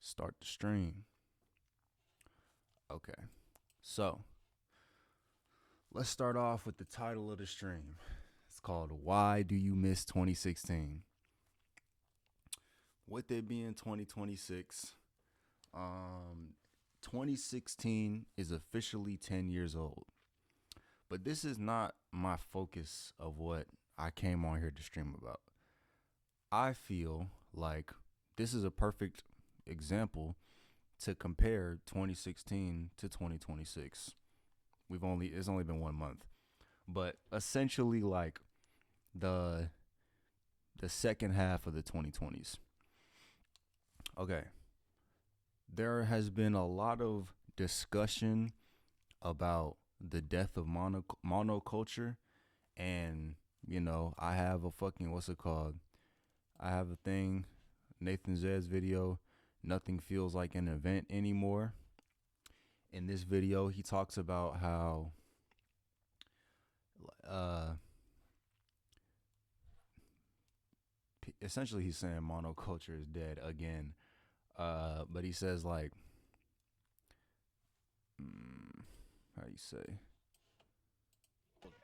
Start the stream. Okay. So, let's start off with the title of the stream. It's called Why Do You Miss 2016? With it being 2026, 2016 is officially 10 years old. But this is not my focus of what I came on here to stream about. I feel like this is a perfect example to compare 2016 to 2026. It's only been 1 month, but essentially like the second half of the 2020s. Okay, there has been a lot of discussion about the death of monoculture, and I have a fucking what's it called? I have a thing, Nathan Zed's video. Nothing feels like an event anymore. In this video, he talks about how essentially he's saying monoculture is dead again. But he says like, how do you say?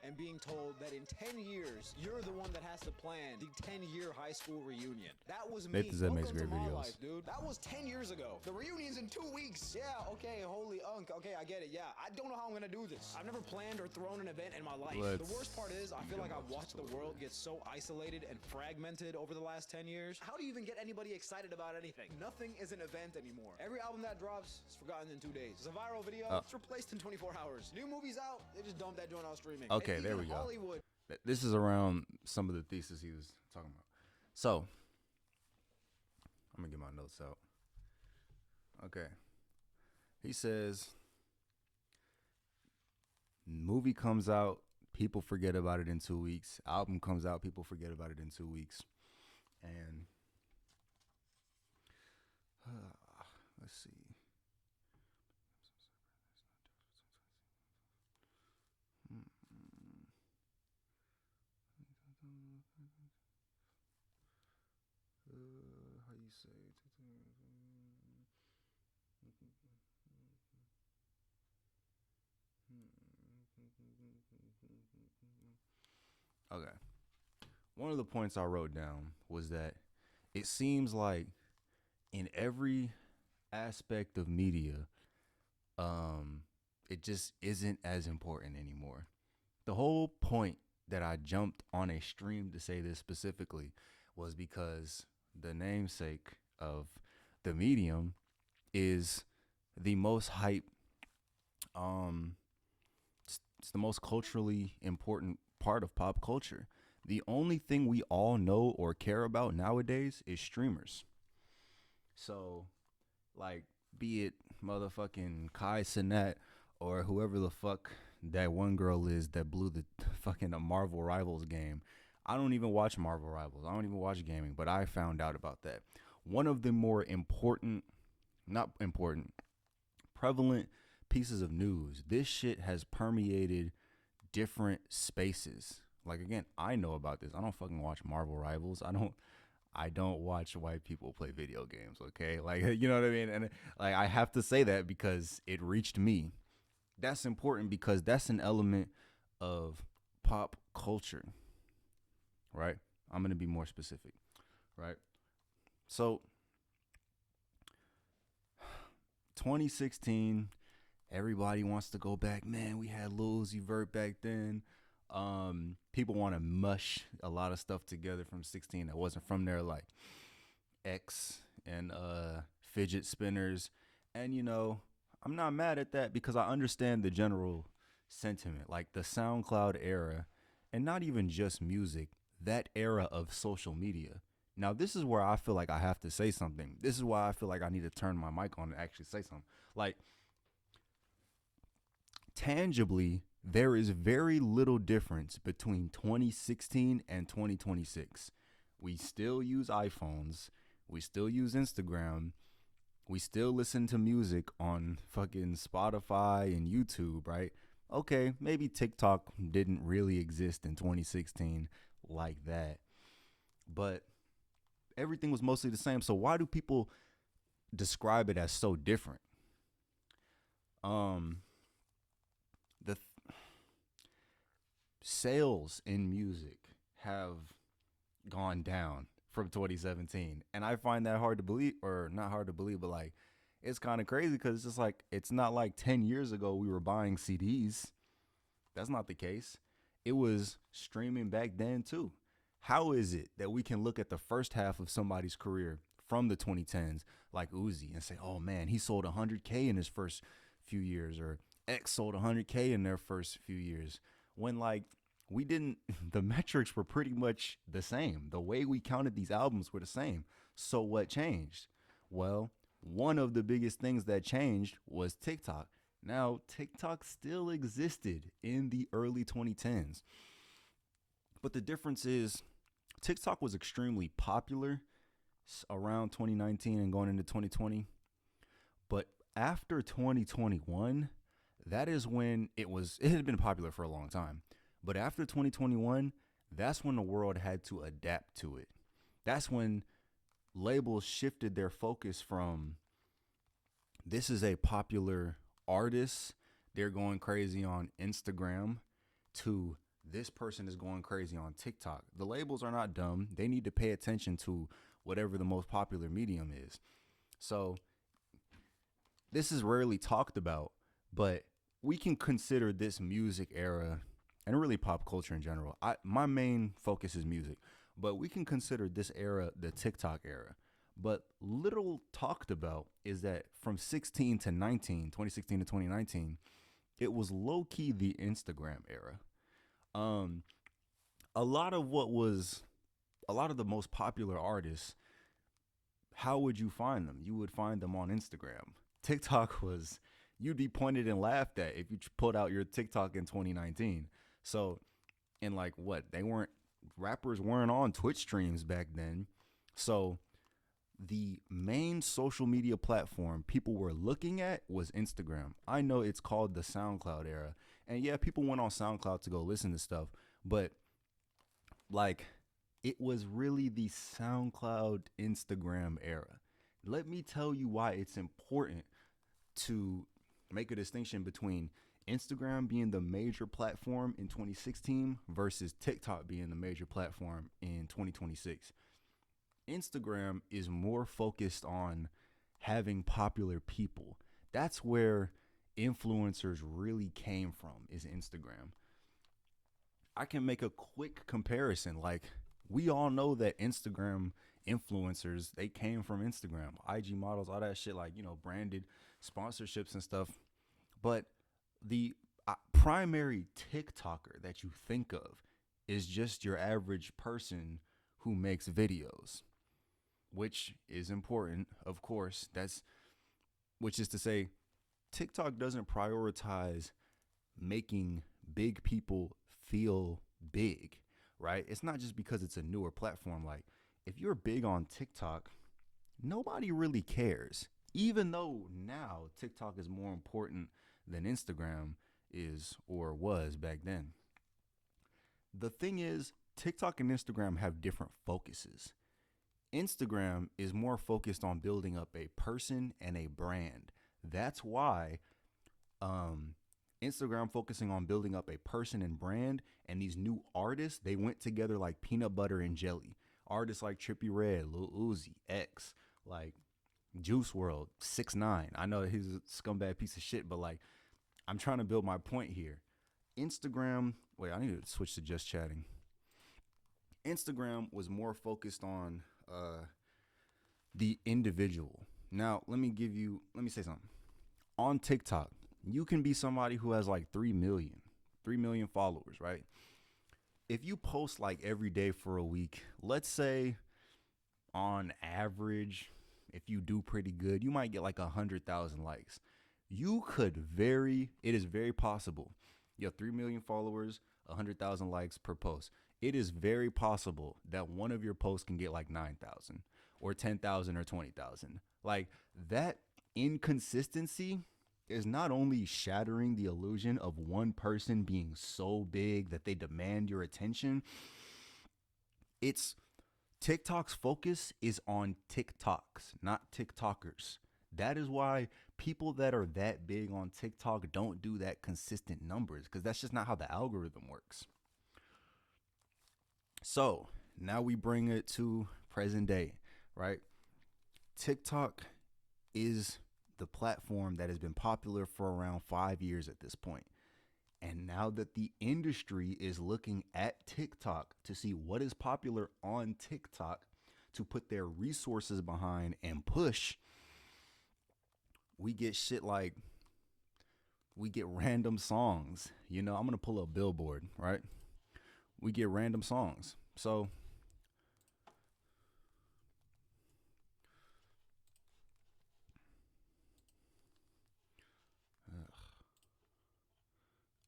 And being told that in 10 years, you're the one that has to plan the 10-year high school reunion. That was me. Nathan Zed makes Welcome great to my videos. life, dude. That was 10 years ago. The reunion's in 2 weeks. Yeah, okay, holy unk. Okay, I get it. Yeah, I don't know how I'm gonna do this. I've never planned or thrown an event in my life. The worst part is, I feel like I've watched the world get so isolated and fragmented over the last 10 years. How do you even get anybody excited about anything? Nothing is an event anymore. Every album that drops is forgotten in 2 days. It's a viral video, it's replaced in 24 hours. New movies out, they just dump that joint out streaming. Okay, there we go. Hollywood. This is around some of the thesis he was talking about. So, I'm going to get my notes out. Okay. He says, movie comes out, people forget about it in 2 weeks. Album comes out, people forget about it in 2 weeks. And, let's see. How you say okay. One of the points I wrote down was that it seems like in every aspect of media, it just isn't as important anymore. The whole point that I jumped on a stream to say this specifically was because the namesake of the medium is the most hype. It's the most culturally important part of pop culture. The only thing we all know or care about nowadays is streamers. So, like, be it motherfucking Kai Cenat or whoever the fuck that one girl is that blew the fucking Marvel Rivals game. I don't even watch Marvel Rivals. I don't even watch gaming, but I found out about that. One of the more prevalent pieces of news. This shit has permeated different spaces. Like, again, I know about this. I don't fucking watch Marvel Rivals. I don't watch white people play video games, okay? Like, you know what I mean? And like, I have to say that because it reached me. That's important because that's an element of pop culture, right? I'm going to be more specific, right? So, 2016, everybody wants to go back. Man, we had Lil Uzi Vert back then. People want to mush a lot of stuff together from 16 that wasn't from there, like X and fidget spinners. And, I'm not mad at that because I understand the general sentiment, like the SoundCloud era, and not even just music, that era of social media. Now, this is where I feel like I have to say something. This is why I feel like I need to turn my mic on and actually say something. Like, tangibly, there is very little difference between 2016 and 2026. We still use iPhones. We still use Instagram. We still listen to music on fucking Spotify and YouTube, right? Okay, maybe TikTok didn't really exist in 2016 like that. But everything was mostly the same. So why do people describe it as so different. Um, the sales in music have gone down from 2017, and I find that hard to believe, or not hard to believe, but like it's kind of crazy because it's just like it's not like 10 years ago we were buying CDs. That's not the case. It was streaming back then too. How is it that we can look at the first half of somebody's career from the 2010s, like Uzi, and say, oh man, he sold 100K in his first few years, or X sold 100K in their first few years, when like we didn't, the metrics were pretty much the same. The way we counted these albums were the same. So what changed? Well, one of the biggest things that changed was TikTok. Now, TikTok still existed in the early 2010s, but the difference is TikTok was extremely popular around 2019 and going into 2020. But after 2021, that is when it had been popular for a long time. But after 2021, that's when the world had to adapt to it. That's when labels shifted their focus from this is a popular artist, they're going crazy on Instagram, to this person is going crazy on TikTok. The labels are not dumb. They need to pay attention to whatever the most popular medium is. So this is rarely talked about, but we can consider this music era and really pop culture in general. My main focus is music, but we can consider this era the TikTok era. But little talked about is that from 16 to 19, 2016 to 2019, it was low key the Instagram era. A lot of the most popular artists, how would you find them? You would find them on Instagram. TikTok was, you'd be pointed and laughed at if you put out your TikTok in 2019. So, and like what? Rappers weren't on Twitch streams back then. So the main social media platform people were looking at was Instagram. I know it's called the SoundCloud era. And yeah, people went on SoundCloud to go listen to stuff, but like it was really the SoundCloud Instagram era. Let me tell you why it's important to make a distinction between Instagram being the major platform in 2016 versus TikTok being the major platform in 2026. Instagram is more focused on having popular people. That's where influencers really came from, is Instagram. I can make a quick comparison. Like, we all know that Instagram influencers, they came from Instagram, IG models, all that shit, like, branded sponsorships and stuff. But the primary TikToker that you think of is just your average person who makes videos, which is important, of course. Which is to say, TikTok doesn't prioritize making big people feel big, right? It's not just because it's a newer platform. Like, if you're big on TikTok, nobody really cares. Even though now TikTok is more important than Instagram is or was back then. The thing is, TikTok and Instagram have different focuses. Instagram is more focused on building up a person and a brand. That's why Instagram focusing on building up a person and brand, and these new artists, they went together like peanut butter and jelly. Artists like Trippie Redd, Lil Uzi, X, like Juice WRLD, 6ix9ine. I know he's a scumbag piece of shit, but like, I'm trying to build my point here. Instagram, wait, I need to switch to just chatting. Instagram was more focused on the individual. Now, let me say something. On TikTok, you can be somebody who has like 3 million followers, right? If you post like every day for a week, let's say on average, if you do pretty good, you might get like 100,000 likes. It is very possible. You have 3 million followers, 100,000 likes per post. It is very possible that one of your posts can get like 9,000 or 10,000 or 20,000. Like, that inconsistency is not only shattering the illusion of one person being so big that they demand your attention, it's TikTok's focus is on TikToks, not TikTokers. That is why people that are that big on TikTok don't do that consistent numbers, because that's just not how the algorithm works. So now we bring it to present day, right? TikTok is the platform that has been popular for around 5 years at this point. And now that the industry is looking at TikTok to see what is popular on TikTok to put their resources behind and push, we get shit like, we get random songs. You know, I'm going to pull up Billboard, right? We get random songs. So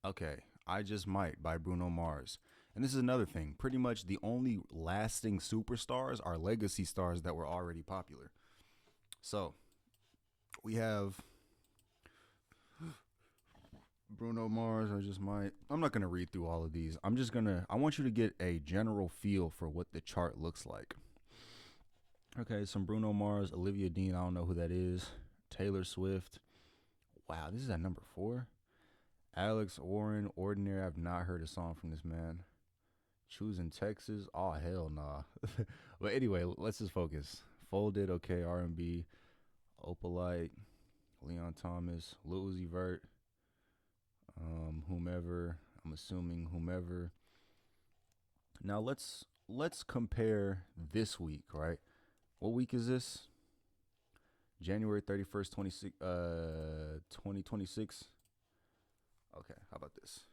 okay, I Just Might by Bruno Mars. And this is another thing. Pretty much the only lasting superstars are legacy stars that were already popular. So we have Bruno Mars, I Just Might. I'm not going to read through all of these. I want you to get a general feel for what the chart looks like. Okay, some Bruno Mars, Olivia Dean, I don't know who that is. Taylor Swift. Wow, this is at number 4. Alex Warren, Ordinary. I've not heard a song from this man. Choosing Texas. Oh, hell nah. But anyway, let's just focus. Folded, okay, R&B. Opalite, Leon Thomas, Lil Uzi Vert, whomever. I'm assuming whomever. Now let's compare this week, right? What week is this? January 31st, 2026. Okay, how about this?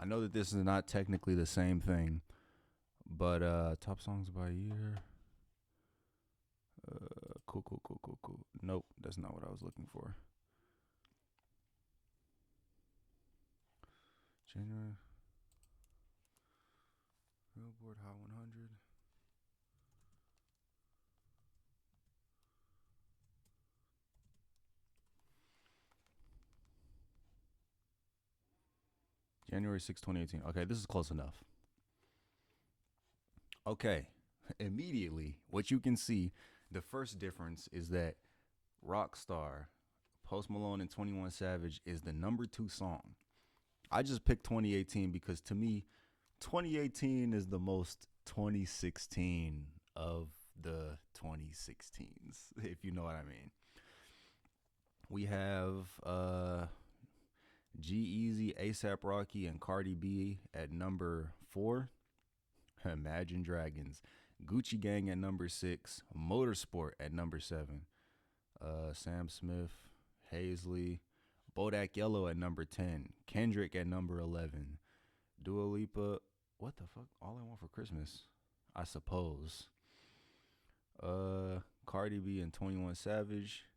I know that this is not technically the same thing, but top songs by year. Cool. Nope, that's not what I was looking for. January. Billboard Hot 100. January 6, 2018. Okay, this is close enough. Okay, immediately, what you can see, the first difference is that Rockstar, Post Malone, and 21 Savage is the number 2 song. I just picked 2018 because to me, 2018 is the most 2016 of the 2016s, if you know what I mean. We have G-Eazy, A$AP Rocky, and Cardi B at number 4. Imagine Dragons. Gucci Gang at number 6. Motorsport at number 7. Sam Smith, Hazley, Bodak Yellow at number 10. Kendrick at number 11. Dua Lipa, what the fuck? All I Want for Christmas, I suppose. Cardi B and 21 Savage.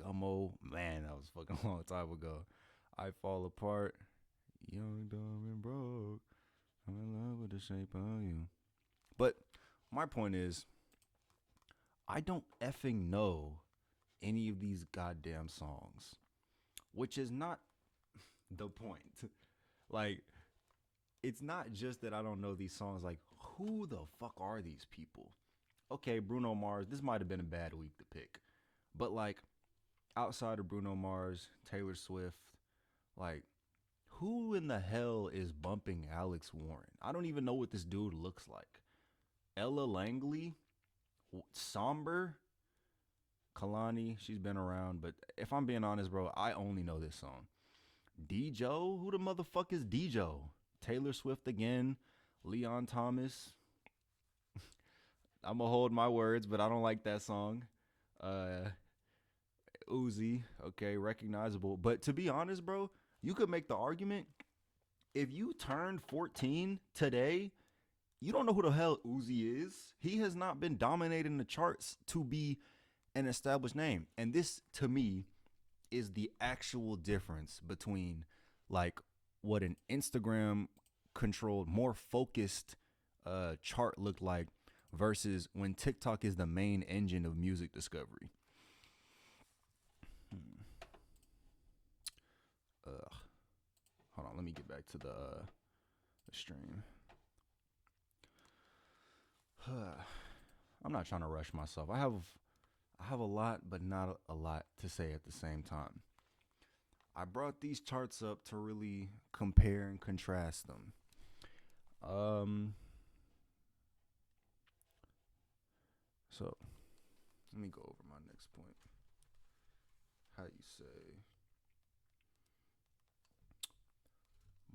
Gummo, man, that was fucking a long time ago. I Fall Apart. Young, dumb, and broke. I'm in love with the shape of you. But my point is, I don't effing know any of these goddamn songs, which is not the point. Like, it's not just that I don't know these songs. Like, who the fuck are these people? Okay, Bruno Mars, this might have been a bad week to pick. But, like, outside of Bruno Mars, Taylor Swift, like, who in the hell is bumping Alex Warren? I don't even know what this dude looks like. Ella Langley, Somber, Kalani, she's been around, but if I'm being honest, bro, I only know this song. D-Joe, who the motherfuck is D-Joe? Taylor Swift again, Leon Thomas. I'm gonna hold my words, but I don't like that song. Uzi, okay, recognizable. But to be honest, bro, you could make the argument, if you turned 14 today, you don't know who the hell Uzi is. He has not been dominating the charts to be an established name. And this, to me, is the actual difference between, like, what an Instagram controlled, more focused chart looked like versus when TikTok is the main engine of music discovery. me get back to the stream. I'm not trying to rush myself. I have a lot, but not a lot to say at the same time. I brought these charts up to really compare and contrast them. So let me go over my next point. How you say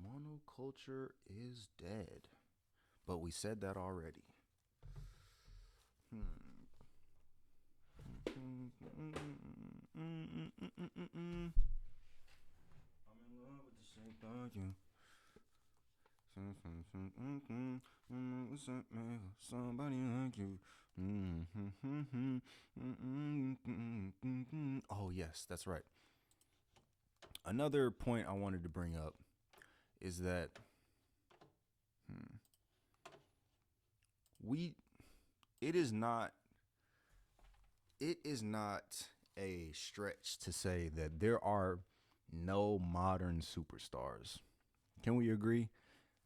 monoculture is dead, but we said that already. I'm in love with the shape of you. Somebody like you. Oh, yes, that's right. Another point I wanted to bring up is that it is not a stretch to say that there are no modern superstars. Can we agree?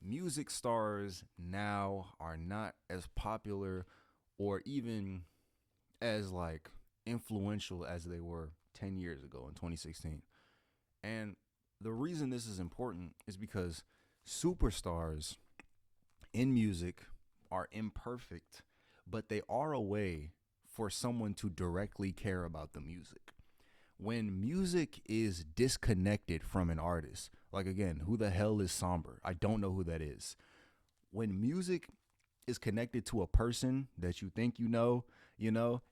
Music stars now are not as popular or even as like influential as they were 10 years ago in 2016. And the reason this is important is because superstars in music are imperfect, but they are a way for someone to directly care about the music. When music is disconnected from an artist, like again, who the hell is Somber? I don't know who that is. When music is connected to a person that you think you know,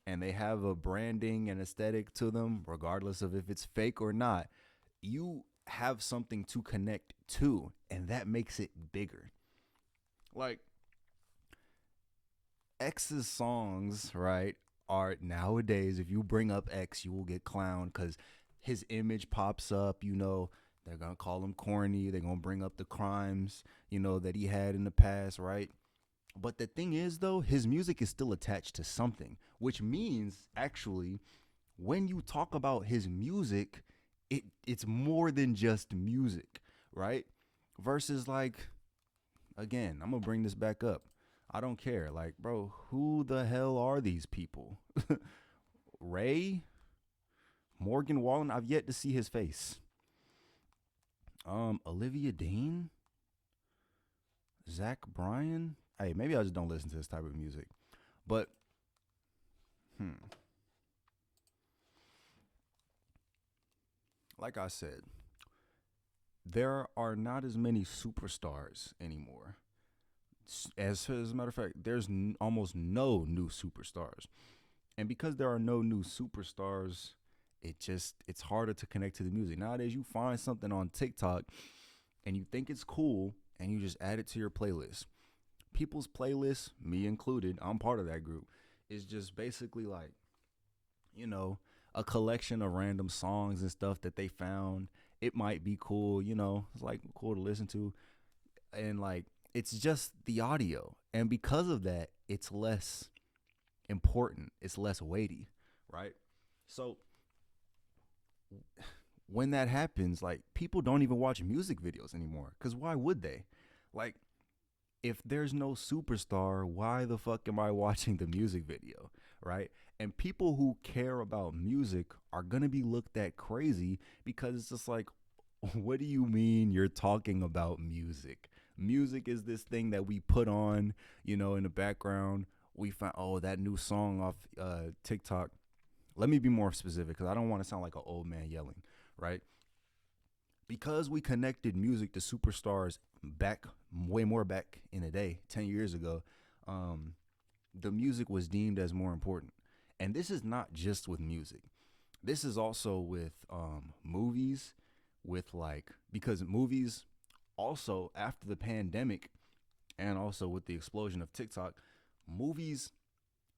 and they have a branding and aesthetic to them, regardless of if it's fake or not, you have something to connect to, and that makes it bigger. Like, X's songs, right, are nowadays, if you bring up X, you will get clowned because his image pops up, they're going to call him corny. They're going to bring up the crimes, that he had in the past, right? But the thing is, though, his music is still attached to something, which means, actually, when you talk about his music, it's more than just music, right? Versus, like, again, I'm going to bring this back up. I don't care. Like, bro, who the hell are these people? Ray? Morgan Wallen? I've yet to see his face. Olivia Dean? Zach Bryan? Hey, maybe I just don't listen to this type of music. But, like I said, there are not as many superstars anymore. As a matter of fact, there's almost no new superstars. And because there are no new superstars, it's harder to connect to the music. Nowadays, you find something on TikTok and you think it's cool and you just add it to your playlist. People's playlists, me included, I'm part of that group, is just basically like, a collection of random songs and stuff that they found. It might be cool, it's like cool to listen to. And like, it's just the audio. And because of that, it's less important. It's less weighty, right? So when that happens, like, people don't even watch music videos anymore. Because why would they? Like, if there's no superstar, why the fuck am I watching the music video, right? And people who care about music are going to be looked at crazy because it's just like, what do you mean you're talking about music? Music is this thing that we put on, in the background. We find, that new song off TikTok. Let me be more specific because I don't want to sound like an old man yelling, right? Because we connected music to superstars way more back in the day, 10 years ago, the music was deemed as more important. And this is not just with music. This is also with movies, because movies also, after the pandemic and also with the explosion of TikTok, movies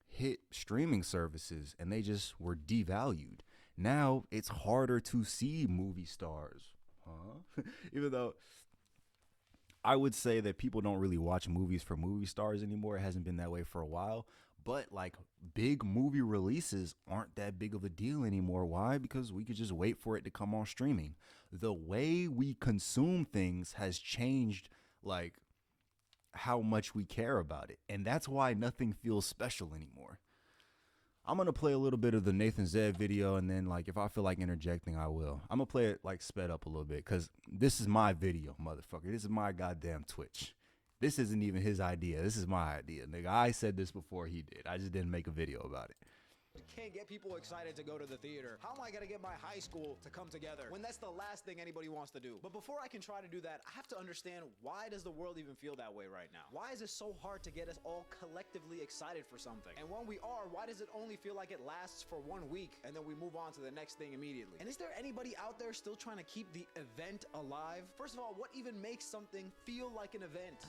hit streaming services and they just were devalued. Now it's harder to see movie stars, even though I would say that people don't really watch movies for movie stars anymore. It hasn't been that way for a while, But like big movie releases aren't that big of a deal anymore. Why? Because we could just wait for it to come on streaming. The way we consume things has changed, like how much we care about it. And that's why nothing feels special anymore. I'm going to play a little bit of the Nathan Zed video, and then like if I feel like interjecting, I will. I'm going to play it like sped up a little bit cuz this is my video, motherfucker. This is my goddamn Twitch. This isn't even his idea. This is my idea. Nigga, I said this before he did. I just didn't make a video about it. You can't get people excited to go to the theater. How am I gonna get my high school to come together when that's the last thing anybody wants to do? But before I can try to do that, I have to understand, why does the world even feel that way right now? Why is it so hard to get us all collectively excited for something? And when we are, why does it only feel like it lasts for 1 week and then we move on to the next thing immediately? And is there anybody out there still trying to keep the event alive? First of all, what even makes something feel like an event?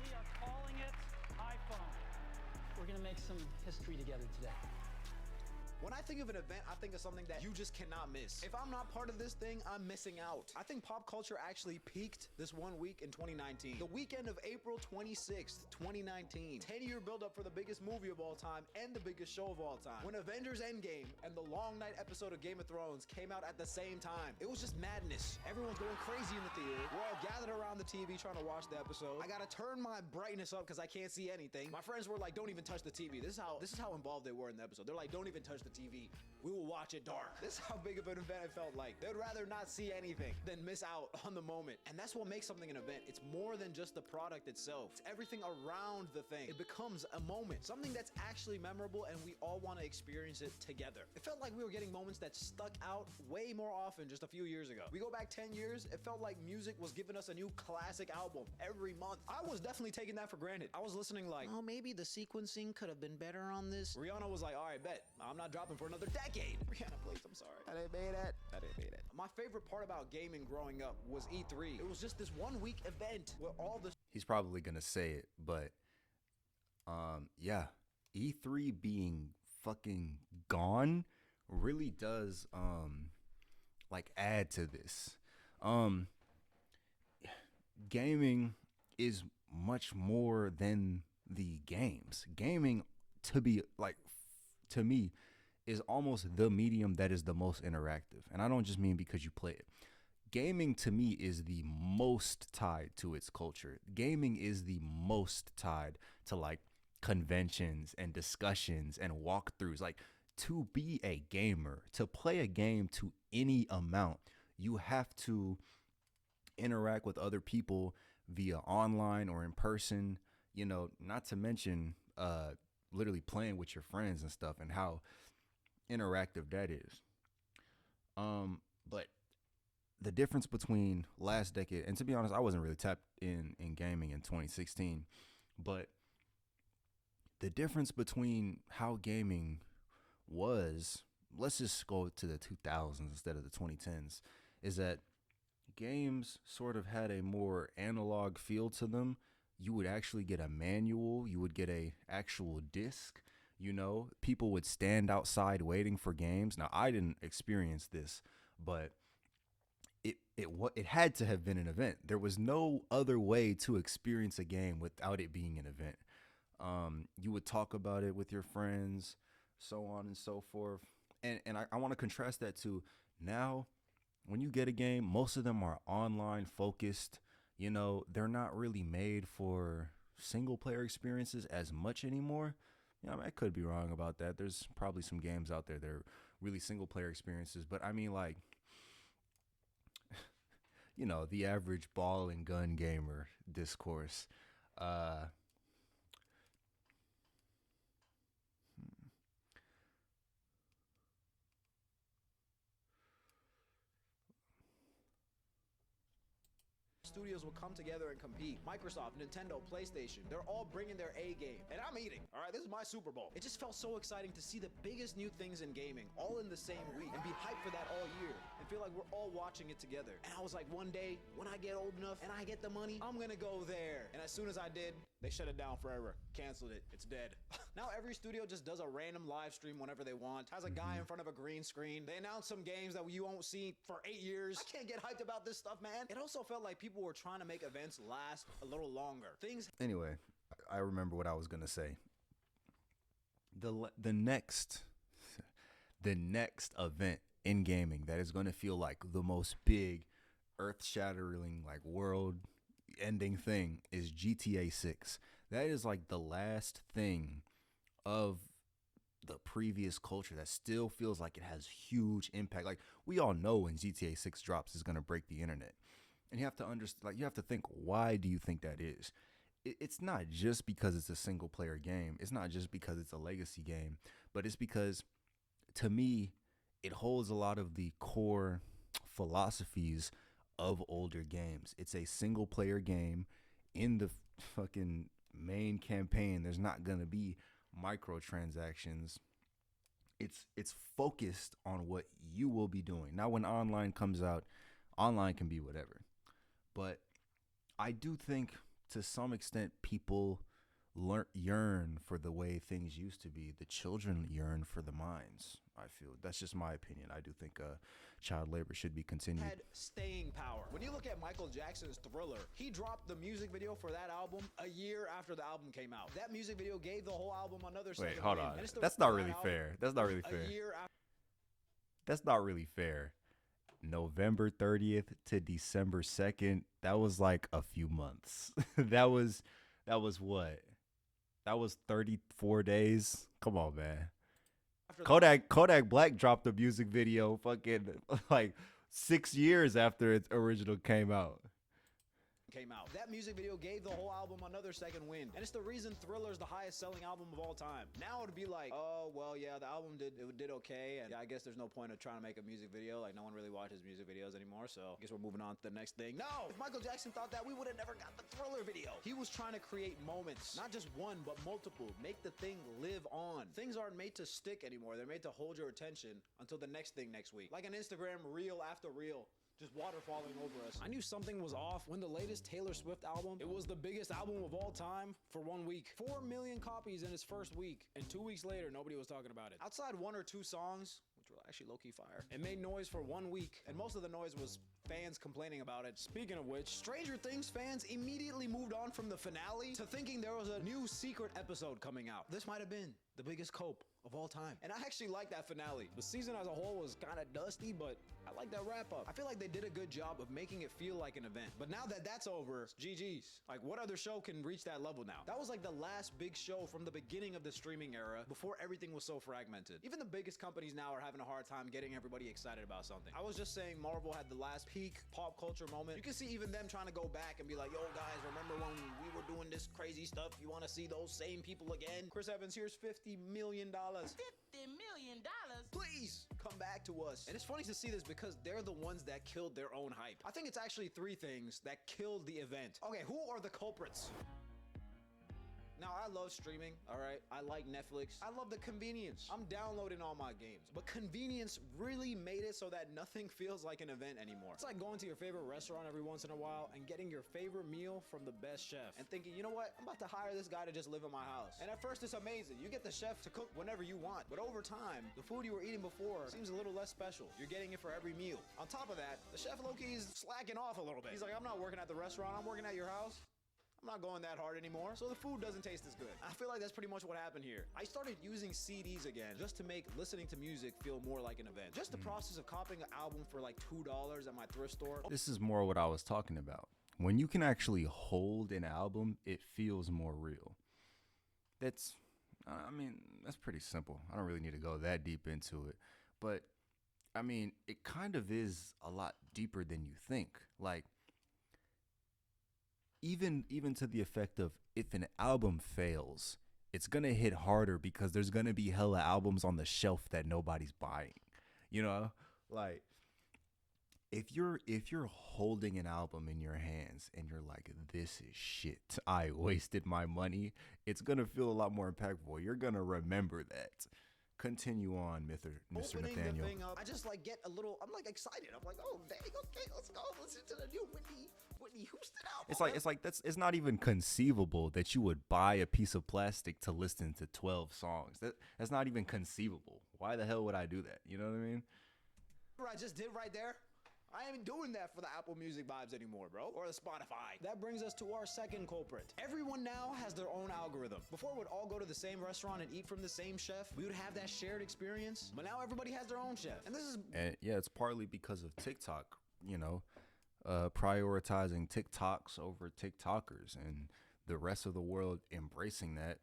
We are calling it iPhone. We're gonna make some history together today. When I think of an event, I think of something that you just cannot miss. If I'm not part of this thing, I'm missing out. I think pop culture actually peaked this 1 week in 2019. The weekend of April 26th, 2019. 10-year buildup for the biggest movie of all time and the biggest show of all time. When Avengers Endgame and the long night episode of Game of Thrones came out at the same time. It was just madness. Everyone's going crazy in the theater. We're all gathered around the TV trying to watch the episode. I gotta turn my brightness up because I can't see anything. My friends were like, don't even touch the TV. This is how involved they were in the episode. They're like, don't even touch the TV. We will watch it dark. This is how big of an event it felt like. They'd rather not see anything than miss out on the moment. And that's what makes something an event. It's more than just the product itself. It's everything around the thing. It becomes a moment, something that's actually memorable, and we all want to experience it together. It felt like we were getting moments that stuck out way more often just a few years ago. We go back 10 years, it felt like music was giving us a new classic album every month. I was definitely taking that for granted. I was listening like, oh, maybe the sequencing could have been better on this. Rihanna was like, all right, bet. I'm not dropping for another decade. Rihanna, please, I'm sorry. I didn't mean it. My favorite part about gaming growing up was E3. It was just this 1 week event where all the... He's probably going to say it, but yeah, E3 being fucking gone really does like add to this. Gaming is much more than the games. Gaming, to be like, to me, is almost the medium that is the most interactive. And I don't just mean because you play it. Gaming to me is the most tied to its culture. Gaming is the most tied to like conventions and discussions and walkthroughs. Like, to be a gamer, to play a game to any amount, you have to interact with other people via online or in person, you know, not to mention literally playing with your friends and stuff, and how interactive that is. But the difference between last decade, and to be honest, I wasn't really tapped in gaming in 2016, but the difference between how gaming was, let's just go to the 2000s instead of the 2010s, is that games sort of had a more analog feel to them. You would actually get a manual, you would get a actual disc. You know, people would stand outside waiting for games. Now, I didn't experience this, but it had to have been an event. There was no other way to experience a game without it being an event. You would talk about it with your friends, so on and so forth. And I want to contrast that to now, when you get a game, most of them are online focused. You know, they're not really made for single player experiences as much anymore. You know, I could be wrong about that. There's probably some games out there that are really single player experiences, but I mean, like, you know, the average ball and gun gamer discourse. Studios will come together and compete. Microsoft, Nintendo, PlayStation, they're all bringing their A game. And I'm eating. All right, this is my Super Bowl. It just felt so exciting to see the biggest new things in gaming all in the same week and be hyped for that all year and feel like we're all watching it together. And I was like, one day when I get old enough and I get the money, I'm gonna go there. And as soon as I did, they shut it down forever. Canceled it. It's dead. Now every studio just does a random live stream whenever they want. Has a guy in front of a green screen. They announce some games that you won't see for 8 years. I can't get hyped about this stuff, man. It also felt like people were trying to make events last a little longer. Anyway, I remember what I was going to say. the next the next event in gaming that is going to feel like the most big, earth-shattering, like world-ending thing is GTA 6. That is like the last thing of the previous culture that still feels like it has huge impact. Like we all know when GTA 6 drops is going to break the internet. And you have to understand, like you have to think, why do you think that is? It's not just because it's a single player game. It's not just because it's a legacy game, but it's because to me it holds a lot of the core philosophies of older games. It's a single player game. In the fucking main campaign, there's not going to be microtransactions. It's focused on what you will be doing. Now when online comes out, online can be whatever. But I do think to some extent people yearn for the way things used to be. The children yearn for the mines. I feel that's just my opinion. I do think child labor should be continued. Had staying power. When you look at Michael Jackson's Thriller, he dropped the music video for that album a year after the album came out. That music video gave the whole album another. Wait, hold on. That's not really fair. That's not really fair. That's not really fair. November 30th to December 2nd. That was like a few months. that was what? That was 34 days. Come on, man. Kodak Black dropped a music video fucking like 6 years after its original came out. That music video gave the whole album another second wind, and it's the reason Thriller is the highest selling album of all time. Now it'd be like, oh well, yeah, the album did okay, and yeah, I guess there's no point of trying to make a music video. Like no one really watches music videos anymore, so I guess we're moving on to the next thing. No, if Michael Jackson thought that, we would have never got the Thriller video. He was trying to create moments, not just one, but multiple. Make the thing live on. Things aren't made to stick anymore. They're made to hold your attention until the next thing next week, like an Instagram reel after reel. Just water falling over us. I knew something was off when the latest Taylor Swift album, it was the biggest album of all time for 1 week. 4 million copies in its first week, and 2 weeks later, nobody was talking about it. Outside 1 or 2 songs, which were actually low-key fire, it made noise for 1 week, and most of the noise was fans complaining about it. Speaking of which, Stranger Things fans immediately moved on from the finale to thinking there was a new secret episode coming out. This might have been the biggest cope of all time. And I actually like that finale. The season as a whole was kind of dusty, but I like that wrap up. I feel like they did a good job of making it feel like an event. But now that that's over, GG's. Like what other show can reach that level now? That was like the last big show from the beginning of the streaming era before everything was so fragmented. Even the biggest companies now are having a hard time getting everybody excited about something. I was just saying Marvel had the last peak pop culture moment. You can see even them trying to go back and be like, yo guys, remember when we were doing this crazy stuff? You want to see those same people again? Chris Evans, here's $50 million. $50 million? Please come back to us. And it's funny to see this because they're the ones that killed their own hype. I think it's actually 3 things that killed the event. Okay, who are the culprits? Now, I love streaming, all right? I like Netflix. I love the convenience. I'm downloading all my games. But convenience really made it so that nothing feels like an event anymore. It's like going to your favorite restaurant every once in a while and getting your favorite meal from the best chef and thinking, you know what? I'm about to hire this guy to just live in my house. And at first, it's amazing. You get the chef to cook whenever you want. But over time, the food you were eating before seems a little less special. You're getting it for every meal. On top of that, the chef low-key is slacking off a little bit. He's like, I'm not working at the restaurant. I'm working at your house. I'm not going that hard anymore, so the food doesn't taste as good. I feel like that's pretty much what happened here. I started using CDs again just to make listening to music feel more like an event. Just the process of copying an album for like $2 at my thrift store. This is more what I was talking about. When you can actually hold an album, it feels more real. That's pretty simple. I don't really need to go that deep into it. But, I mean, it kind of is a lot deeper than you think. Like, even to the effect of if an album fails, it's gonna hit harder because there's gonna be hella albums on the shelf that nobody's buying. You know, like if you're holding an album in your hands and you're like, this is shit, I wasted my money, it's gonna feel a lot more impactful. You're gonna remember that. Continue on, Mr. Nathaniel. The thing up, I just like get a little. I'm like excited. I'm like, oh dang, okay, let's go listen to the new Whitney Houston album. It's not even conceivable that you would buy a piece of plastic to listen to 12 songs. That's not even conceivable. Why the hell would I do that? You know what I mean? What I just did right there. I ain't doing that for the Apple Music vibes anymore, bro. Or the Spotify. That brings us to our second culprit. Everyone now has their own algorithm. Before we'd all go to the same restaurant and eat from the same chef. We would have that shared experience. But now everybody has their own chef. And this is... And yeah, it's partly because of TikTok, you know, prioritizing TikToks over TikTokers and the rest of the world embracing that.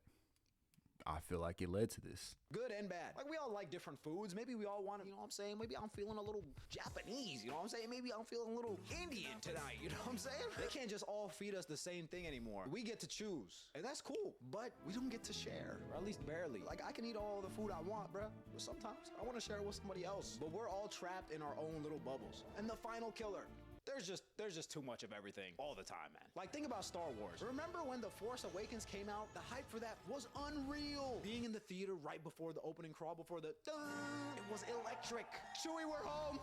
I feel like it led to this. Good and bad. Like, we all like different foods. Maybe we all want to, you know what I'm saying? Maybe I'm feeling a little Japanese, you know what I'm saying? Maybe I'm feeling a little Indian tonight, you know what I'm saying? They can't just all feed us the same thing anymore. We get to choose, and that's cool, but we don't get to share, or at least barely. Like, I can eat all the food I want, bruh, but sometimes I want to share it with somebody else. But we're all trapped in our own little bubbles. And the final killer. There's just too much of everything all the time, man. Like, think about Star Wars. Remember when The Force Awakens came out? The hype for that was unreal. Being in the theater right before the opening crawl, before the dun, it was electric. Chewie, we're home.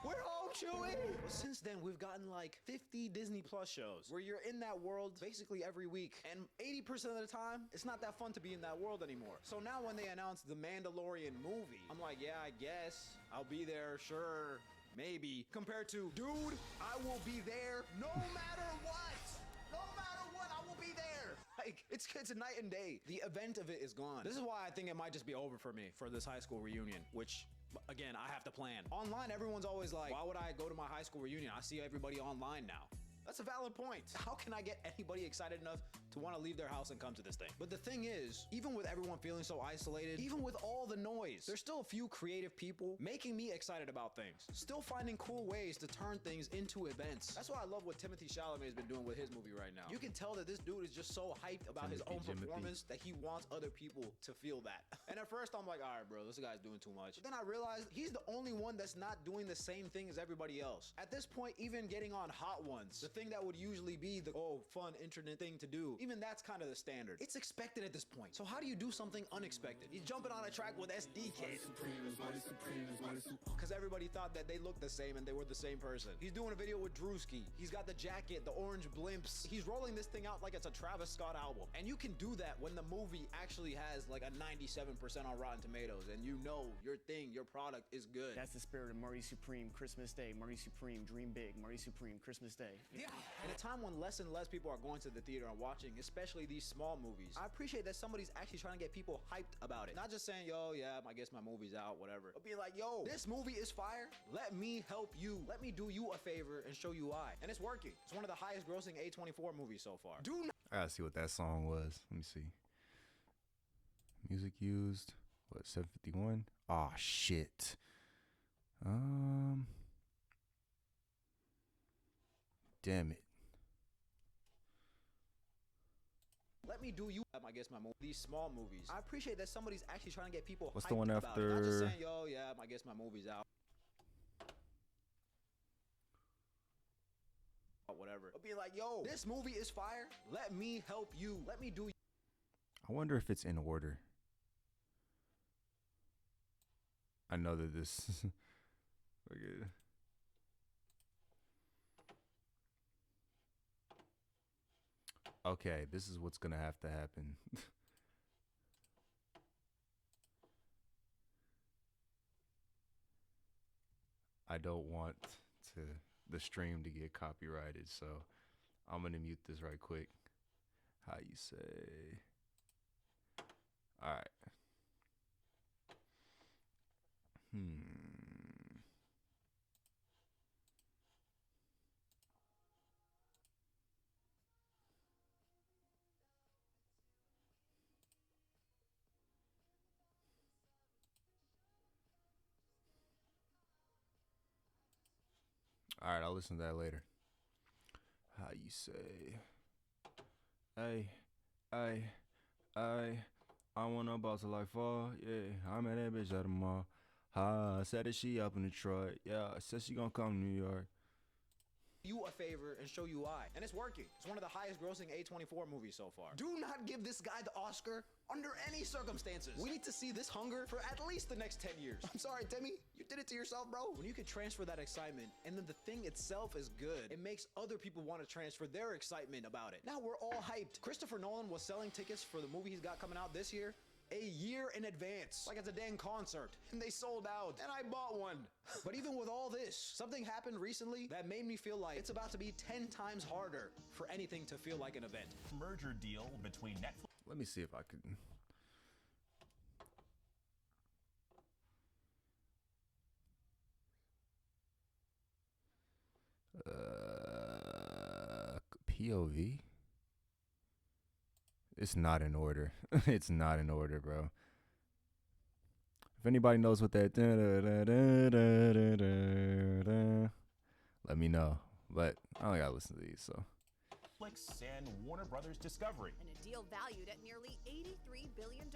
We're home, Chewie! Since then, we've gotten like 50 Disney Plus shows where you're in that world basically every week. And 80% of the time, it's not that fun to be in that world anymore. So now when they announced the Mandalorian movie, I'm like, yeah, I guess I'll be there, sure. Maybe. Compared to, dude, I will be there no matter what. No matter what, I will be there. Like, it's a night and day. The event of it is gone. This is why I think it might just be over for me for this high school reunion, which, again, I have to plan. Online, everyone's always like, why would I go to my high school reunion? I see everybody online now. That's a valid point. How can I get anybody excited enough to want to leave their house and come to this thing? But the thing is, even with everyone feeling so isolated, even with all the noise, there's still a few creative people making me excited about things. Still finding cool ways to turn things into events. That's why I love what Timothée Chalamet has been doing with his movie right now. You can tell that this dude is just so hyped about his own performance that he wants other people to feel that. And at first I'm like, all right, bro, this guy's doing too much. But then I realized he's the only one that's not doing the same thing as everybody else. At this point, even getting on Hot Ones, the thing that would usually be the fun internet thing to do, even that's kind of the standard. It's expected at this point. So how do you do something unexpected? He's jumping on a track with SDK because everybody thought that they looked the same and they were the same person. He's doing a video with Drewski. He's got the jacket, the orange blimps. He's rolling this thing out like it's a Travis Scott album. And you can do that when the movie actually has like a 97% on Rotten Tomatoes and you know your thing, your product is good. That's the spirit of Marty Supreme, Christmas Day, Marty Supreme, Dream Big, Marty Supreme, Christmas Day. Yeah. In a time when less and less people are going to the theater and watching, especially these small movies, I appreciate that somebody's actually trying to get people hyped about it. Not just saying, yo, yeah, I guess my movie's out, whatever. But being like, yo, this movie is fire. Let me help you. Let me do you a favor and show you why. And it's working. It's one of the highest grossing A24 movies so far. Do not. I gotta see what that song was. Let me see. Music used. What, 751? Oh, shit. Damn it. Let me do you. I guess my movie. These small movies. I appreciate that somebody's actually trying to get people. What's the one about after? It. Not just saying, yo, yeah, I guess my movie's out. Whatever. But be like, yo, this movie is fire. Let me help you. Let me do. I wonder if it's in order. I know that this. Okay. Okay, this is what's gonna have to happen. I don't want the stream to get copyrighted, so I'm gonna mute this right quick. How you say? All right. All right, I'll listen to that later. How you say? I wanna boss a life fall. Yeah, I'm at that bitch at the mall. Said that she up in Detroit. Yeah, said she gonna come to New York. You a favor and show you why. And it's working. It's one of the highest grossing A24 movies so far. Do not give this guy the Oscar under any circumstances. We need to see this hunger for at least the next 10 years. I'm sorry, Timmy. You did it to yourself, bro. When you can transfer that excitement and then the thing itself is good, it makes other people want to transfer their excitement about it. Now we're all hyped. Christopher Nolan was selling tickets for the movie he's got coming out this year a year in advance, like it's a dang concert, and they sold out, and I bought one. But even with all this, something happened recently that made me feel like it's about to be 10 times harder for anything to feel like an event. Merger deal between Netflix. Let me see if I can. POV. It's not in order. It's not in order, bro. If anybody knows what that let me know. But I only gotta listen to these, so. Netflix and Warner Brothers Discovery. And a deal valued at nearly $83 billion.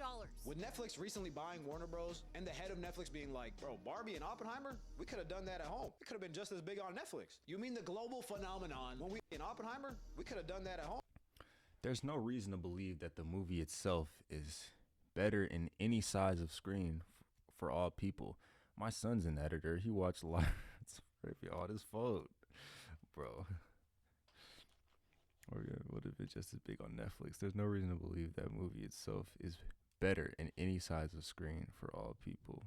With Netflix recently buying Warner Bros. And the head of Netflix being like, bro, Barbie and Oppenheimer, we could have done that at home. We could have been just as big on Netflix. You mean the global phenomenon when we in Oppenheimer, we could have done that at home. There's no reason to believe that the movie itself is better in any size of screen for all people. My son's an editor. He watched a lot. It's all his fault, bro. Or what if it's just as big on Netflix? There's no reason to believe that movie itself is better in any size of screen for all people.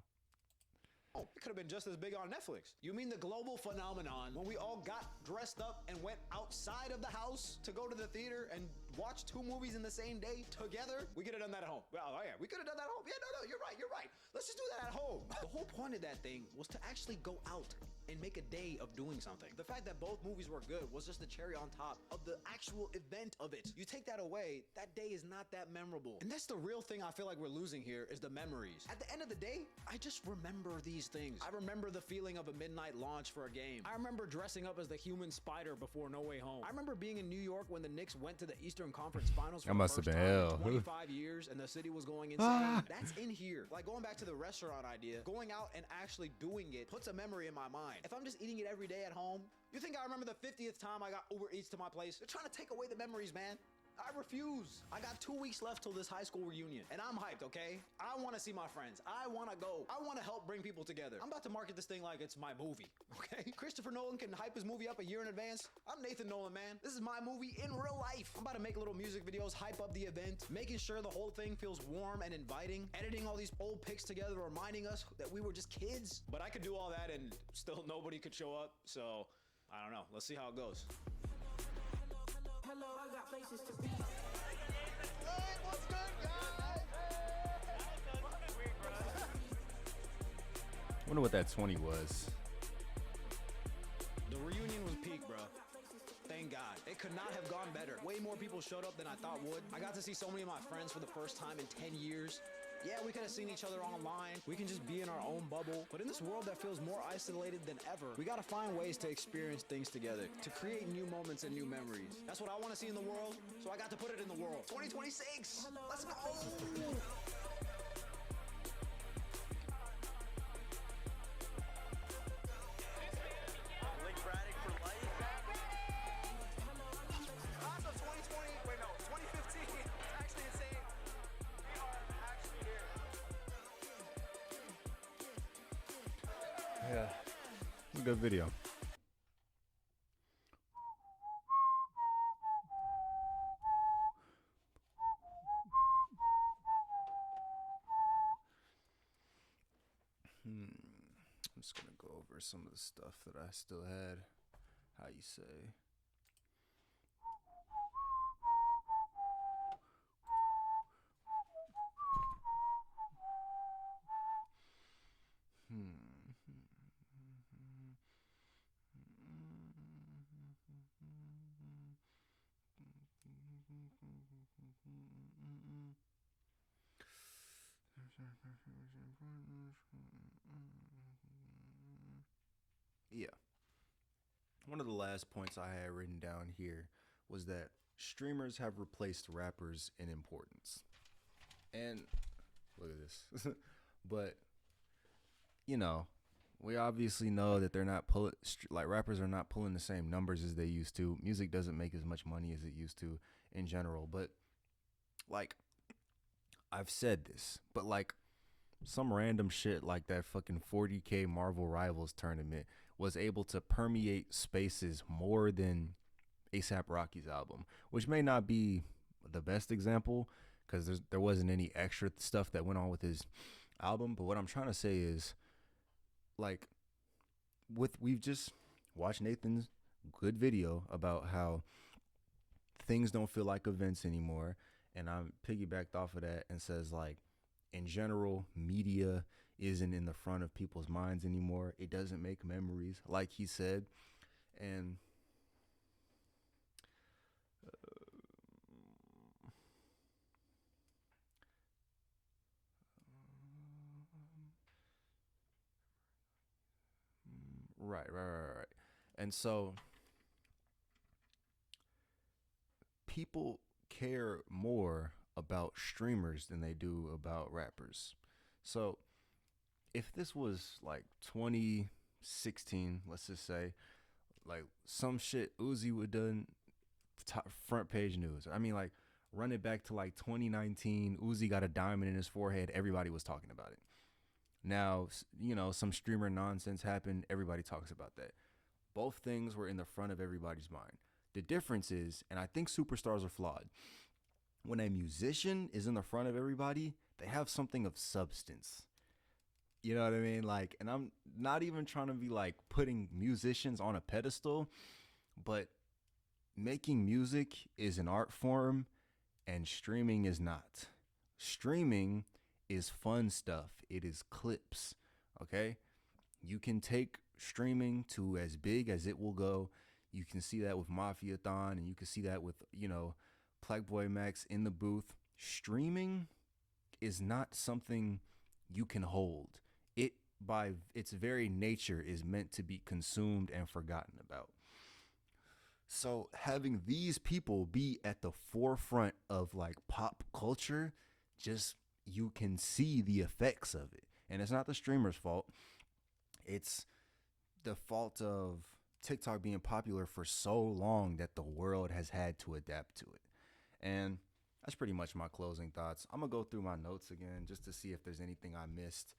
Oh, it could have been just as big on Netflix. You mean the global phenomenon when we all got dressed up and went outside of the house to go to the theater and watch 2 movies in the same day together? We could have done that at home. Well, oh yeah, we could have done that at home. Yeah, no, you're right. Let's just do that at home. The whole point of that thing was to actually go out and make a day of doing something. The fact that both movies were good was just the cherry on top of the actual event of it. You take that away, that day is not that memorable. And that's the real thing I feel like we're losing here is the memories. At the end of the day, I just remember these things. I remember the feeling of a midnight launch for a game. I remember dressing up as the human spider before No Way Home. I remember being in New York when the Knicks went to the Eastern Conference Finals for That the must have first been time hell. in 25 years and the city was going insane. That's in here. Like going back to the restaurant idea, going out and actually doing it puts a memory in my mind. If I'm just eating it every day at home, you think I remember the 50th time I got Uber Eats to my place? They're trying to take away the memories, man. I refuse. I got 2 weeks left till this high school reunion, and I'm hyped, okay? I want to see my friends. I want to go. I want to help bring people together. I'm about to market this thing like it's my movie, okay? Christopher Nolan can hype his movie up a year in advance. I'm Nathan Nolan, man. This is my movie in real life. I'm about to make little music videos, hype up the event, making sure the whole thing feels warm and inviting, editing all these old pics together, reminding us that we were just kids. But I could do all that and still nobody could show up, so I don't know. Let's see how it goes. Hello, I got places to be. Hey, what's good, guys? Wonder what that 20 was. The reunion was peak, bro. Thank God. It could not have gone better. Way more people showed up than I thought would. I got to see so many of my friends for the first time in 10 years. Yeah, we could have seen each other online. We can just be in our own bubble. But in this world that feels more isolated than ever, we gotta find ways to experience things together, to create new moments and new memories. That's what I want to see in the world, so I got to put it in the world. 2026! Let's go! Class of 2020, wait no, 2015. It's actually insane. We are actually here. Yeah. Good video. I'm just gonna go over some of the stuff that I still had. How you say? Yeah. One of the last points I had written down here was that streamers have replaced rappers in importance. And look at this. But, you know, we obviously know that they're not pulling, like rappers are not pulling the same numbers as they used to. Music doesn't make as much money as it used to in general. But, like, I've said this, but like some random shit like that fucking 40K Marvel Rivals tournament was able to permeate spaces more than A$AP Rocky's album, which may not be the best example because there wasn't any extra stuff that went on with his album. But what I'm trying to say is, like, we've just watched Nathan's good video about how things don't feel like events anymore, and I'm piggybacked off of that and says, like, in general, media isn't in the front of people's minds anymore. It doesn't make memories, like he said. And right. And so people care more about streamers than they do about rappers. So if this was like 2016, let's just say, like some shit Uzi would done, top front page news. I mean, like, run it back to like 2019, Uzi got a diamond in his forehead, everybody was talking about it. Now, you know, some streamer nonsense happened, everybody talks about that. Both things were in the front of everybody's mind. The difference is, and I think superstars are flawed, when a musician is in the front of everybody, they have something of substance. You know what I mean? Like, and I'm not even trying to be like putting musicians on a pedestal, but making music is an art form and streaming is not. Streaming is fun stuff. It is clips. Okay? You can take streaming to as big as it will go. You can see that with Mafiathon, and you can see that with, you know, Plague Max in the booth. Streaming is not something you can hold. It, by its very nature, is meant to be consumed and forgotten about. So having these people be at the forefront of like pop culture, just, you can see the effects of it. And it's not the streamer's fault. It's the fault of TikTok being popular for so long that the world has had to adapt to it. And that's pretty much my closing thoughts. I'm going to go through my notes again just to see if there's anything I missed.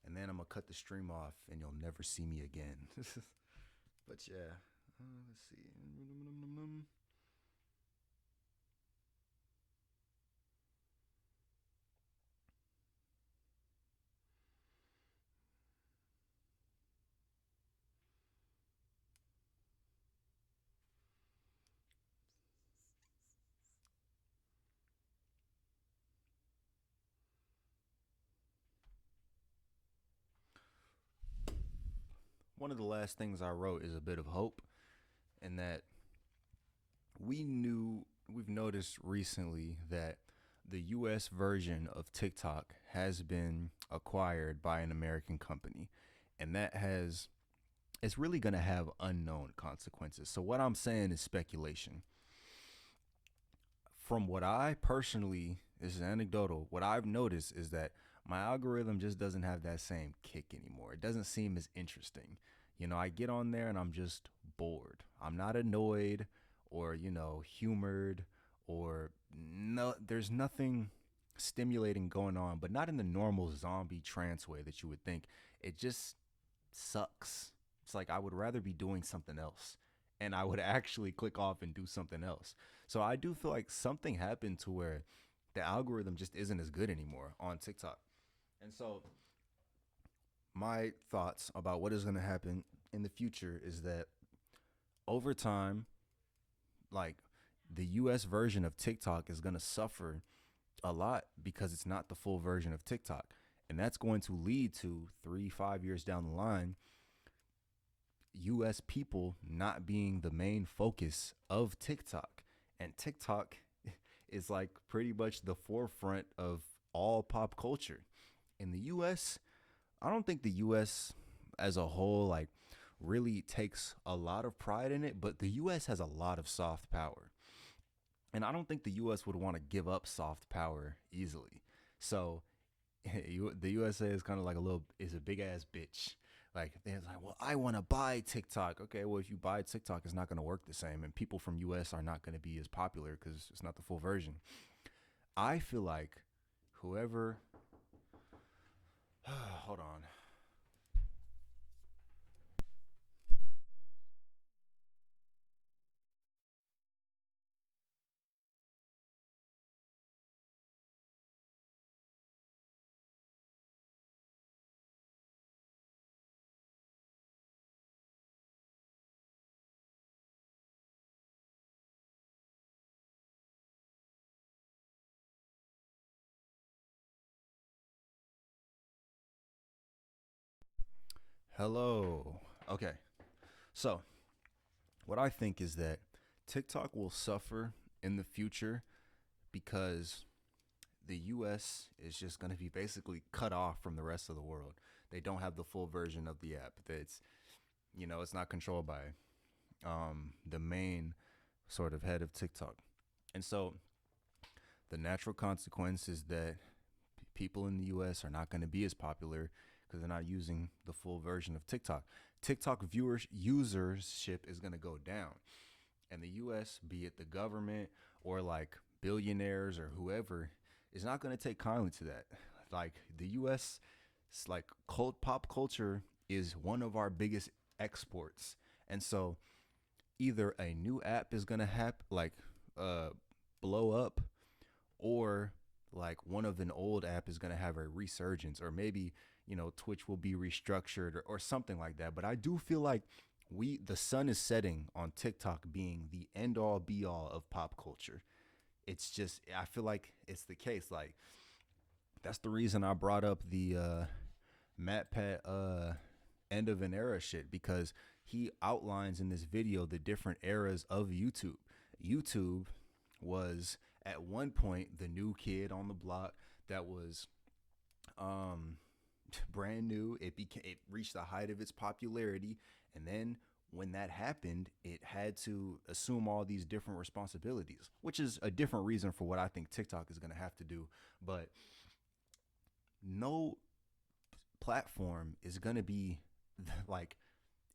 And then I'm going to cut the stream off and you'll never see me again. But yeah, let's see. One of the last things I wrote is a bit of hope, and that we've noticed recently that the US version of TikTok has been acquired by an American company, and it's really going to have unknown consequences. So what I'm saying is speculation. From what I personally, this is anecdotal, what I've noticed is that my algorithm just doesn't have that same kick anymore. It doesn't seem as interesting. You know, I get on there and I'm just bored. I'm not annoyed or, you know, humored, or no, there's nothing stimulating going on, but not in the normal zombie trance way that you would think. It just sucks. It's like I would rather be doing something else, and I would actually click off and do something else. So I do feel like something happened to where the algorithm just isn't as good anymore on TikTok. And so my thoughts about what is going to happen in the future is that over time, like, the US version of TikTok is going to suffer a lot because it's not the full version of TikTok. And that's going to lead to 3-5 years down the line, US people not being the main focus of TikTok. And TikTok is like pretty much the forefront of all pop culture. In the US, I don't think the US as a whole like really takes a lot of pride in it, but the US has a lot of soft power. And I don't think the US would want to give up soft power easily. So the USA is kind of like is a big ass bitch. Like, they're like, well, I want to buy TikTok. Okay, well, if you buy TikTok, it's not going to work the same. And people from US are not going to be as popular because it's not the full version. I feel like whoever, hold on. Hello. Okay. So, what I think is that TikTok will suffer in the future because the US is just going to be basically cut off from the rest of the world. They don't have the full version of the app. That's, it's not controlled by the main sort of head of TikTok. And so the natural consequence is that people in the US are not going to be as popular because they're not using the full version of TikTok. TikTok usership is going to go down. And the US, be it the government or like billionaires or whoever, is not going to take kindly to that. Like the US, like pop culture is one of our biggest exports. And so either a new app is going to blow up, or like one of an old app is going to have a resurgence, or maybe, Twitch will be restructured or something like that. But I do feel like the sun is setting on TikTok being the end all be all of pop culture. It's just, I feel like it's the case. Like, that's the reason I brought up the MatPat end of an era shit, because he outlines in this video the different eras of YouTube. YouTube was at one point the new kid on the block that was brand new. It reached the height of its popularity, and then when that happened, it had to assume all these different responsibilities, which is a different reason for what I think TikTok is going to have to do. But no platform is going to be like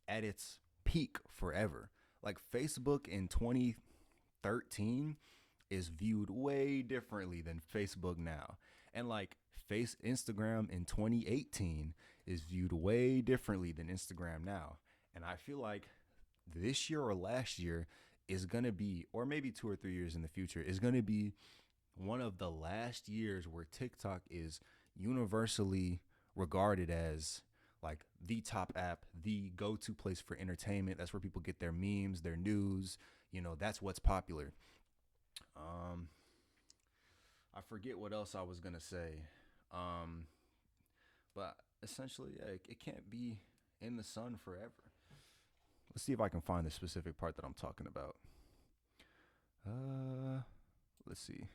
at its peak forever. Like Facebook in 2013 is viewed way differently than Facebook now. And like Instagram in 2018 is viewed way differently than Instagram now. And I feel like this year or last year is going to be, or maybe 2 or 3 years in the future, is going to be one of the last years where TikTok is universally regarded as like the top app, the go-to place for entertainment. That's where people get their memes, their news. That's what's popular. I forget what else I was going to say. But essentially, yeah, it can't be in the sun forever. Let's see if I can find the specific part that I'm talking about. Let's see.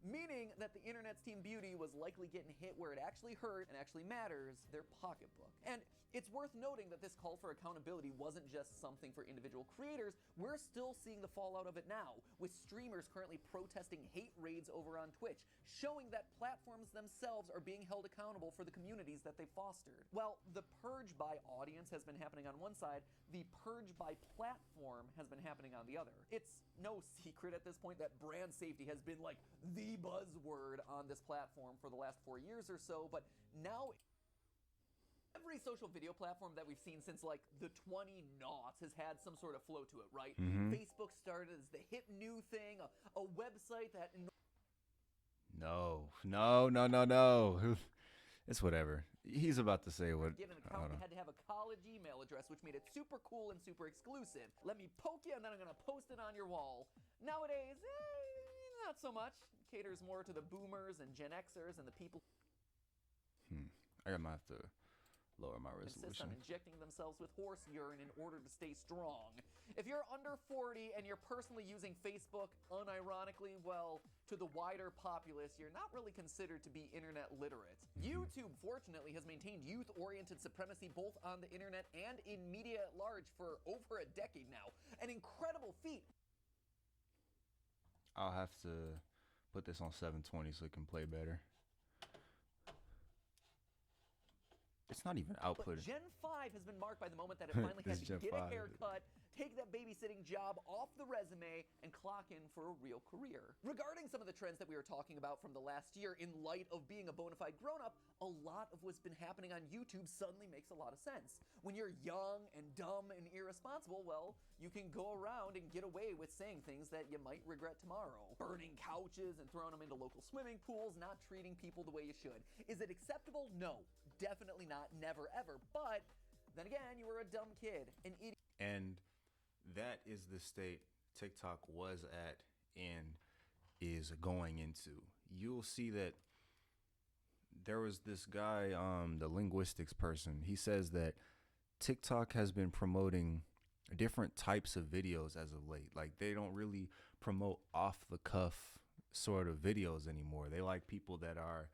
Meaning that the internet's team beauty was likely getting hit where it actually hurt and actually matters, their pocketbook. And it's worth noting that this call for accountability wasn't just something for individual creators. We're still seeing the fallout of it now, with streamers currently protesting hate raids over on Twitch, showing that platforms themselves are being held accountable for the communities that they fostered. While the purge by audience has been happening on one side, the purge by platform has been happening on the other. It's no secret at this point that brand safety has been like the buzzword on this platform for the last 4 years or so, but now every social video platform that we've seen since like the 2000s has had some sort of flow to it, right? Mm-hmm. Facebook started as the hip new thing, a website that No. It's whatever. He's about to say what. Get an account, you had to have a college email address, which made it super cool and super exclusive. Let me poke you, and then I'm gonna post it on your wall. Nowadays, not so much. Caters more to the boomers and Gen Xers and the people I might have to lower my insist resolution. on injecting themselves with horse urine in order to stay strong. If you're under 40 and you're personally using Facebook, unironically, well, to the wider populace, you're not really considered to be internet literate. YouTube, fortunately, has maintained youth-oriented supremacy both on the internet and in media at large for over a decade now. An incredible feat. I'll have to put this on 720 so it can play better. It's not even output. But Gen 5 has been marked by the moment that it finally had This to Gen get a 5. haircut, take that babysitting job off the resume, and clock in for a real career. Regarding some of the trends that we were talking about from the last year in light of being a bona fide grown-up, a lot of what's been happening on YouTube suddenly makes a lot of sense. When you're young and dumb and irresponsible, well, you can go around and get away with saying things that you might regret tomorrow. Burning couches and throwing them into local swimming pools, not treating people the way you should. Is it acceptable? No. Definitely not. Never, ever. But then again, you were a dumb kid, an idiot. And that is the state TikTok was at and is going into. You'll see that there was this guy, the linguistics person. He says that TikTok has been promoting different types of videos as of late. Like they don't really promote off the cuff sort of videos anymore. They like people that are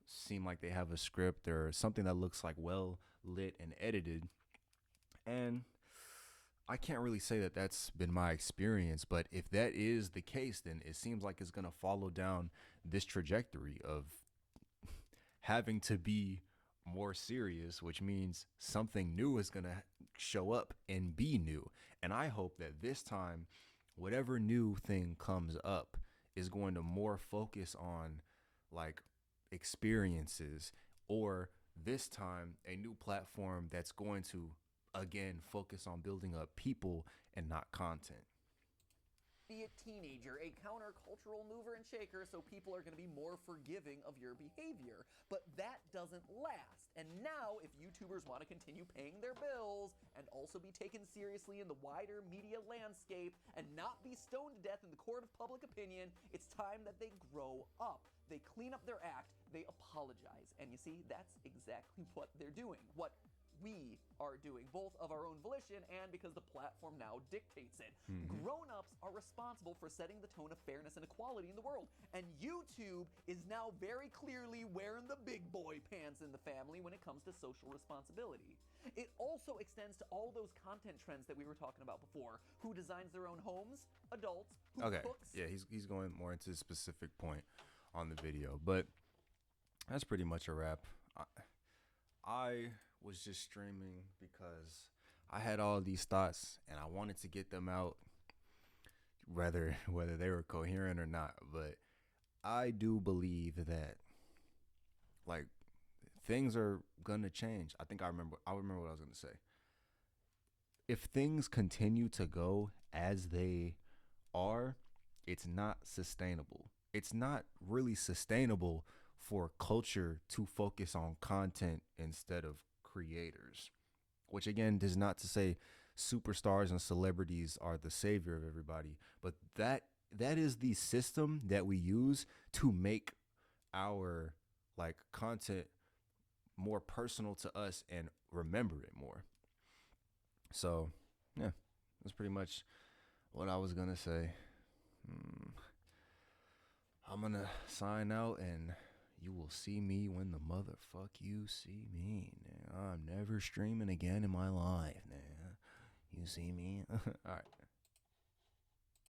seem like they have a script or something that looks like well lit and edited. And I can't really say that that's been my experience, but if that is the case, then it seems like it's going to follow down this trajectory of having to be more serious, which means something new is going to show up and be new. And I hope that this time, whatever new thing comes up is going to more focus on like experiences, or this time a new platform that's going to again focus on building up people and not content. Be a teenager, a countercultural mover and shaker, so people are going to be more forgiving of your behavior. But that doesn't last. And now, if YouTubers want to continue paying their bills and also be taken seriously in the wider media landscape and not be stoned to death in the court of public opinion, it's time that they grow up. They clean up their act, they apologize. And you see, that's exactly what they're doing. What we are doing, both of our own volition and because the platform now dictates it. Grown-ups are responsible for setting the tone of fairness and equality in the world, and YouTube is now very clearly wearing the big boy pants in the family when it comes to social responsibility. It also extends to all those content trends that we were talking about before. Who designs their own homes? Adults. Who cooks? Yeah, he's going more into a specific point on the video, but that's pretty much a wrap. I was just streaming because I had all these thoughts and I wanted to get them out, whether they were coherent or not. But I do believe that like things are gonna change. I remember what I was gonna say. If things continue to go as they are, it's not sustainable. It's not really sustainable for culture to focus on content instead of creators, which again does not to say superstars and celebrities are the savior of everybody, but that is the system that we use to make our like content more personal to us and remember it more. So yeah, that's pretty much what I was gonna say. I'm gonna sign out and you will see me when the motherfuck you see me. Nah, I'm never streaming again in my life. Nah, you see me? All right.